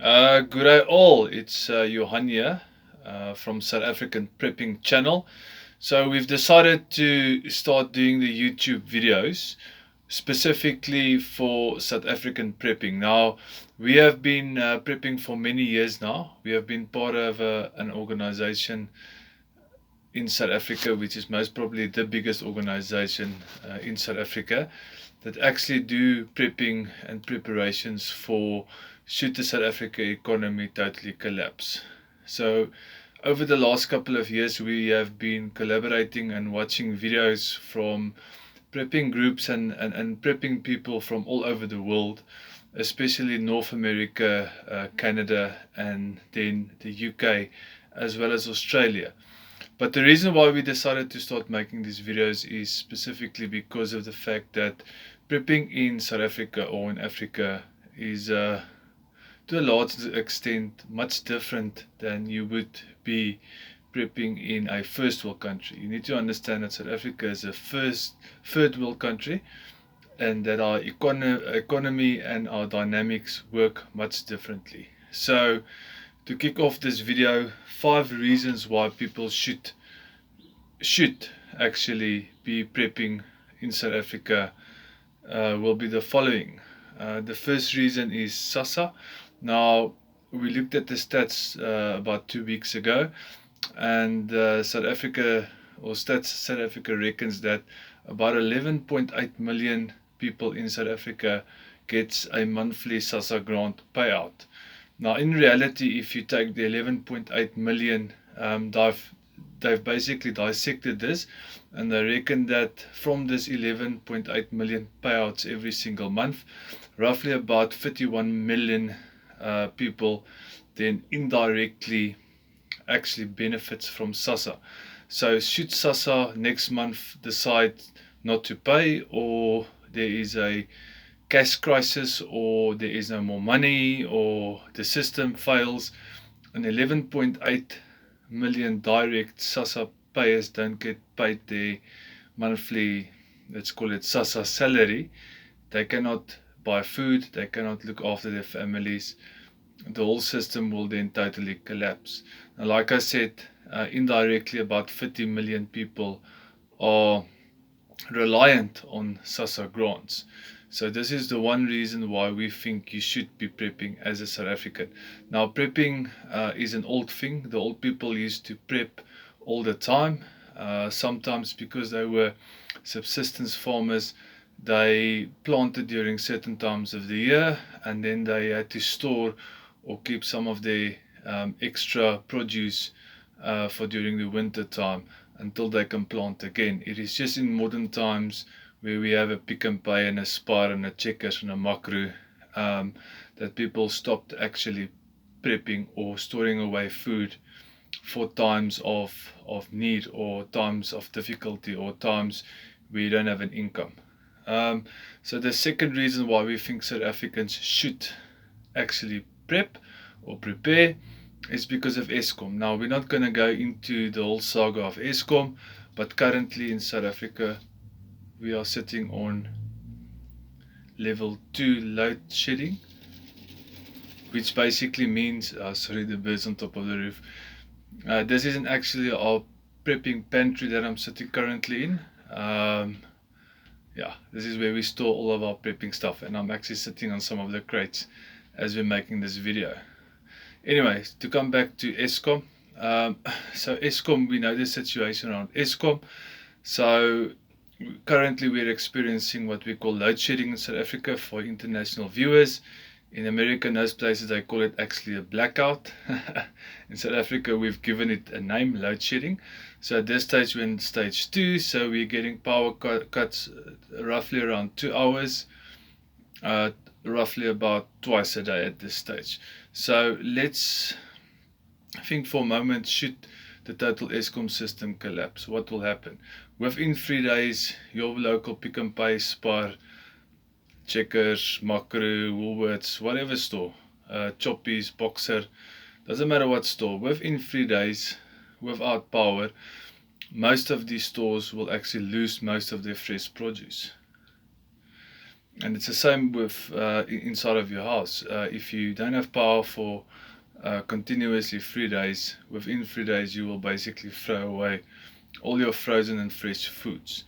Good day all, it's Johan here from South African Prepping channel. So we've decided to start doing the YouTube videos specifically for South African prepping. Now, we have been prepping for many years now. We have been part of an organization in South Africa, which is most probably the biggest organization in South Africa, that actually do prepping and preparations for should the South Africa economy totally collapse. So over the last couple of years, we have been collaborating and watching videos from prepping groups and prepping people from all over the world, especially North America, Canada, and then the UK, as well as Australia. But the reason why we decided to start making these videos is specifically because of the fact that prepping in South Africa or in Africa is to a large extent much different than you would be prepping in a first world country. You need to understand that South Africa is a third world country, and that our economy and our dynamics work much differently. So to kick off this video, 5 reasons why people should actually be prepping in South Africa will be the following. The first reason is Sassa. Now, we looked at the stats about 2 weeks ago, and South Africa reckons that about 11.8 million people in South Africa gets a monthly Sassa Grant payout. Now, in reality, if you take the 11.8 million, they've basically dissected this, and they reckon that from this 11.8 million payouts every single month, roughly about 31 million people then indirectly actually benefits from Sassa. So should Sassa next month decide not to pay, or there is a cash crisis, or there is no more money, or the system fails, and 11.8 million direct Sassa payers don't get paid their monthly, let's call it Sassa salary, they cannot buy food, they cannot look after their families. The whole system will then totally collapse. Now, like I said, indirectly about 30 million people are reliant on Sassa grants. So this is the one reason why we think you should be prepping as a South African. Now, prepping is an old thing. The old people used to prep all the time. Sometimes because they were subsistence farmers, they planted during certain times of the year, and then they had to store or keep some of their extra produce for during the winter time until they can plant again. It is just in modern times, where we have a Pick n Pay and a Spar and a Checkers and a Makro, that people stopped actually prepping or storing away food for times of need, or times of difficulty, or times where you don't have an income. So the second reason why we think South Africans should actually prep or prepare is because of Eskom. Now, we're not going to go into the whole saga of Eskom, but currently in South Africa we are sitting on level 2 load shedding, which basically means sorry, the birds on top of the roof. This isn't actually our prepping pantry that I'm sitting currently in. Yeah, this is where we store all of our prepping stuff, and I'm actually sitting on some of the crates as we're making this video. Anyway, to come back to Eskom. So Eskom, we know the situation around Eskom. So currently we're experiencing what we call load shedding in South Africa. For international viewers, in America, in those places, they call it actually a blackout. In South Africa, we've given it a name, load shedding. So at this stage, we're in stage 2. So we're getting power cuts roughly around 2 hours, roughly about twice a day at this stage. So let's think for a moment, should the total Eskom system collapse, what will happen? Within 3 days, your local Pick n Pay, Spar, Checkers, Makro, Woolworths, whatever store, Choppies, Boxer, doesn't matter what store, within 3 days, without power, most of these stores will actually lose most of their fresh produce. And it's the same with inside of your house. If you don't have power for continuously 3 days, within 3 days you will basically throw away all your frozen and fresh foods.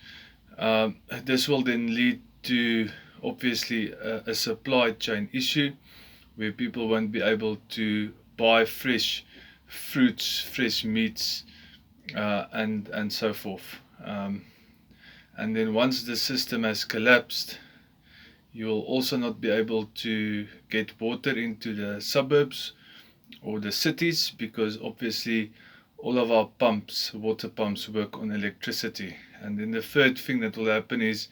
This will then lead to obviously a supply chain issue where people won't be able to buy fresh fruits, fresh meats, and so forth. And then once the system has collapsed, you will also not be able to get water into the suburbs or the cities, because obviously all of our pumps, water pumps, work on electricity. And then the third thing that will happen is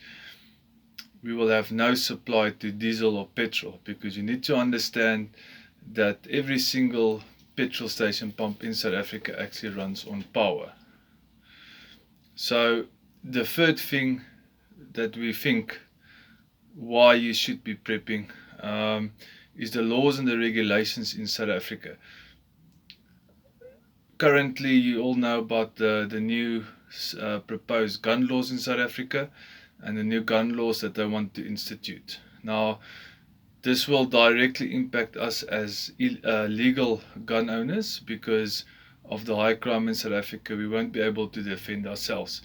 we will have no supply to diesel or petrol, because you need to understand that every single petrol station pump in South Africa actually runs on power. So the third thing that we think why you should be prepping is the laws and the regulations in South Africa. Currently, you all know about the new proposed gun laws in South Africa and the new gun laws that they want to institute. Now, this will directly impact us as legal gun owners, because of the high crime in South Africa. We won't be able to defend ourselves.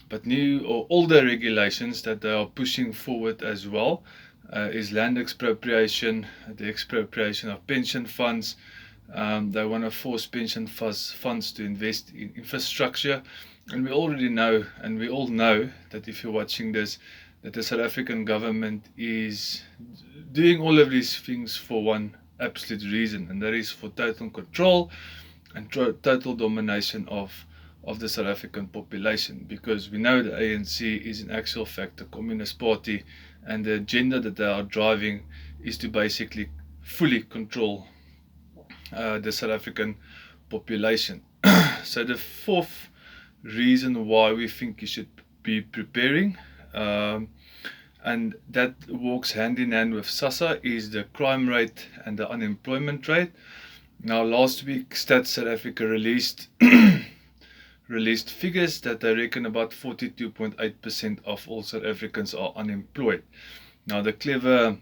But new or older regulations that they are pushing forward as well is land expropriation, the expropriation of pension funds. They want to force pension funds to invest in infrastructure. And we already know, and we all know, that if you're watching this, that the South African government is doing all of these things for one absolute reason, and that is for total control and total domination of the South African population, because we know the ANC is in actual fact a communist party, and the agenda that they are driving is to basically fully control the South African population. So the fourth reason why we think you should be preparing, and that walks hand in hand with Sassa, is the crime rate and the unemployment rate. Now, last week Stats South Africa released figures that they reckon about 42.8% of all South Africans are unemployed. Now, the clever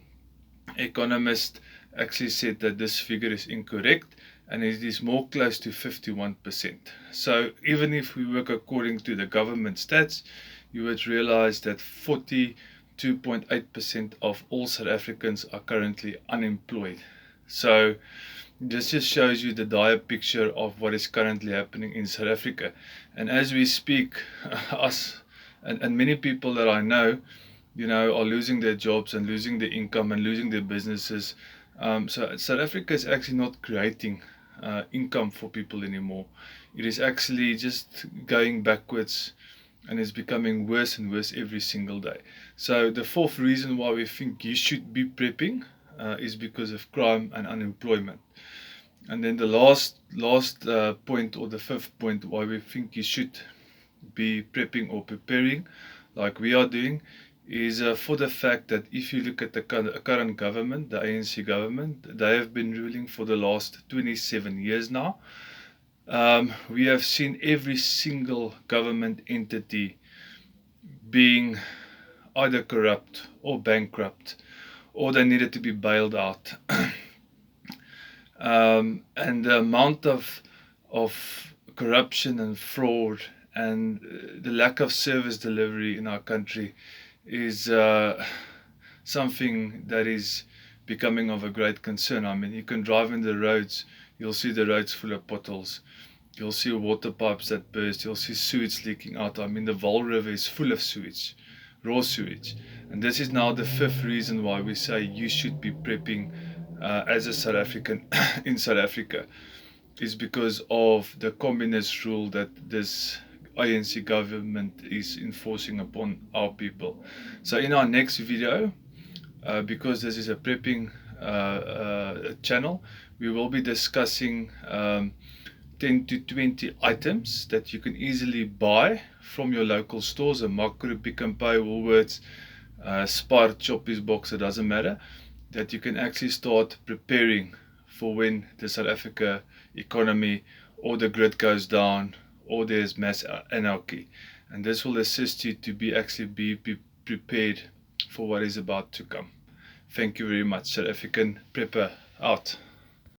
economist actually said that this figure is incorrect, and it is more close to 51%. So even if we work according to the government stats, you would realize that 42.8% of all South Africans are currently unemployed. So this just shows you the dire picture of what is currently happening in South Africa. And as we speak, us and many people that I know, are losing their jobs and losing their income and losing their businesses. So South Africa is actually not creating income for people anymore. It is actually just going backwards, and it's becoming worse and worse every single day. So the fourth reason why we think you should be prepping is because of crime and unemployment. And then the last point, or the fifth point, why we think you should be prepping or preparing like we are doing, is for the fact that if you look at the current government, the ANC government, they have been ruling for the last 27 years now. We have seen every single government entity being either corrupt or bankrupt, or they needed to be bailed out. And the amount of corruption and fraud and the lack of service delivery in our country is something that is becoming of a great concern. I mean, you can drive in the roads, you'll see the roads full of potholes. You'll see water pipes that burst. You'll see sewage leaking out. I mean, the Vaal River is full of sewage, raw sewage. And this is now the fifth reason why we say you should be prepping as a South African in South Africa, is because of the communist rule that this ANC government is enforcing upon our people. So in our next video, because this is a prepping channel, we will be discussing 10 to 20 items that you can easily buy from your local stores, a Makro, Pick n Pay, Woolworths, Spar, Choppies box, it doesn't matter, that you can actually start preparing for when the South Africa economy or the grid goes down or there's mass anarchy. And this will assist you to be prepared for what is about to come. Thank you very much. South African Prepper out.